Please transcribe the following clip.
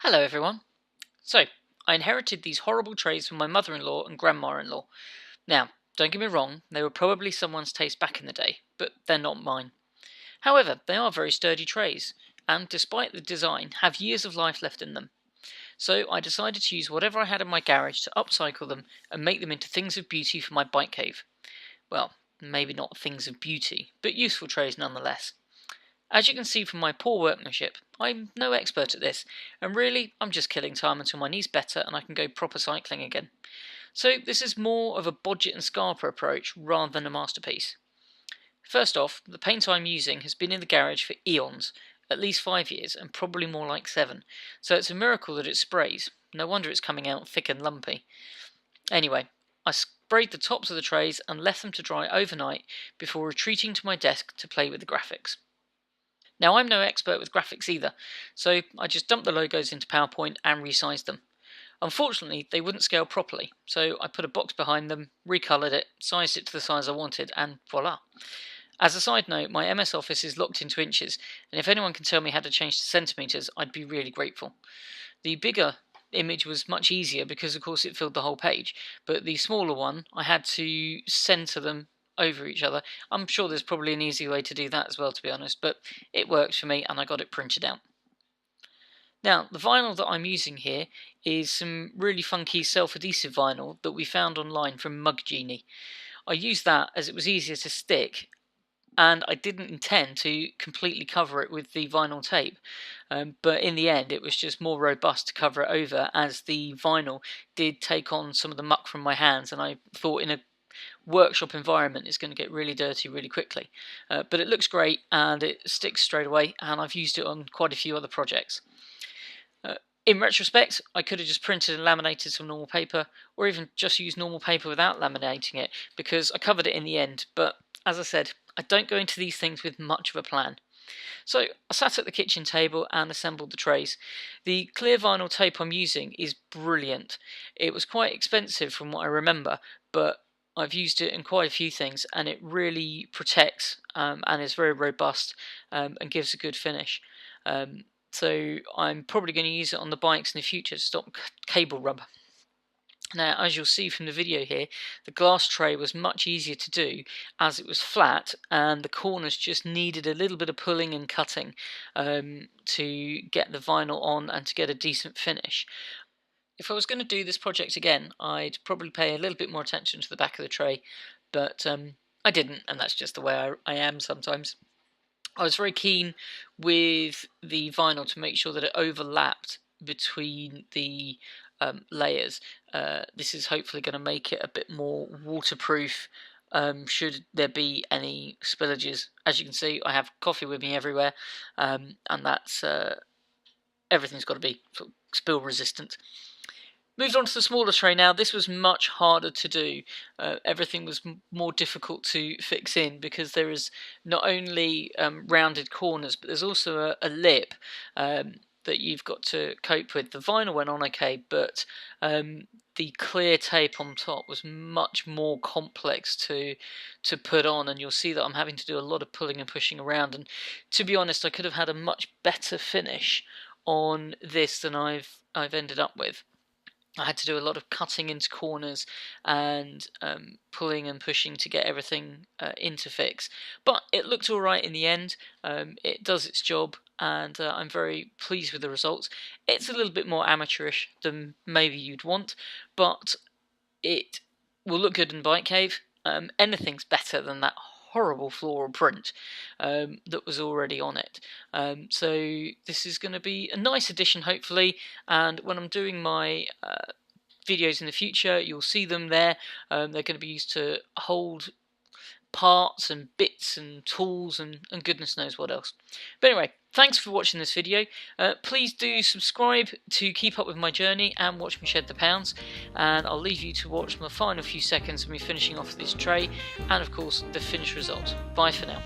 Hello everyone. So, I inherited these horrible trays from my mother-in-law and grandma-in-law. Now, don't get me wrong, they were probably someone's taste back in the day, but they're not mine. However, they are very sturdy trays, and despite the design, have years of life left in them. So I decided to use whatever I had in my garage to upcycle them and make them into things of beauty for my bike cave. Well, maybe not things of beauty, but useful trays nonetheless. As you can see from my poor workmanship, I'm no expert at this, and really I'm just killing time until my knee's better and I can go proper cycling again. So this is more of a Bodgett and Scarpa approach rather than a masterpiece. First off, the paint I'm using has been in the garage for eons, at least 5 years and probably more like 7, so it's a miracle that it sprays. No wonder it's coming out thick and lumpy. Anyway, I sprayed the tops of the trays and left them to dry overnight before retreating to my desk to play with the graphics. Now, I'm no expert with graphics either, so I just dumped the logos into PowerPoint and resized them. Unfortunately, they wouldn't scale properly, so I put a box behind them, recolored it, sized it to the size I wanted, and voila. As a side note, my MS Office is locked into inches, and if anyone can tell me how to change to centimeters, I'd be really grateful. The bigger image was much easier because, of course, it filled the whole page, but the smaller one, I had to center them over each other. I'm sure there's probably an easy way to do that as well, to be honest, but it works for me and I got it printed out. Now, the vinyl that I'm using here is some really funky self-adhesive vinyl that we found online from Mug Genie. I used that as it was easier to stick, and I didn't intend to completely cover it with the vinyl tape, but in the end it was just more robust to cover it over, as the vinyl did take on some of the muck from my hands, and I thought in a workshop environment it's going to get really dirty really quickly. But it looks great and it sticks straight away, and I've used it on quite a few other projects. In retrospect, I could have just printed and laminated some normal paper, or even just used normal paper without laminating it, because I covered it in the end, but as I said, I don't go into these things with much of a plan. So I sat at the kitchen table and assembled the trays. The clear vinyl tape I'm using is brilliant. It was quite expensive from what I remember, but I've used it in quite a few things, and it really protects and is very robust and gives a good finish. So I'm probably going to use it on the bikes in the future to stop cable rub. Now, as you'll see from the video here, the glass tray was much easier to do as it was flat, and the corners just needed a little bit of pulling and cutting to get the vinyl on and to get a decent finish. If I was going to do this project again, I'd probably pay a little bit more attention to the back of the tray, but I didn't, and that's just the way I am sometimes. I was very keen with the vinyl to make sure that it overlapped between the layers. This is hopefully going to make it a bit more waterproof should there be any spillages. As you can see, I have coffee with me everywhere, and that's everything's got to be sort of spill resistant. Moved on to the smaller tray now. This was much harder to do. Everything was more difficult to fix in because there is not only rounded corners, but there's also a lip that you've got to cope with. The vinyl went on okay, but the clear tape on top was much more complex to put on, and you'll see that I'm having to do a lot of pulling and pushing around. And to be honest, I could have had a much better finish on this than I've ended up with. I had to do a lot of cutting into corners and pulling and pushing to get everything into fix. But it looked alright in the end. It does its job, and I'm very pleased with the results. It's a little bit more amateurish than maybe you'd want, but it will look good in Bike Cave. Anything's better than that horrible floral print that was already on it. So this is going to be a nice addition, hopefully, and when I'm doing my videos in the future, you'll see them there. They're going to be used to hold parts and bits and tools and goodness knows what else. But anyway, thanks for watching this video. Please do subscribe to keep up with my journey and watch me shed the pounds, and I'll leave you to watch my final few seconds of me finishing off this tray and of course the finished result. Bye for now.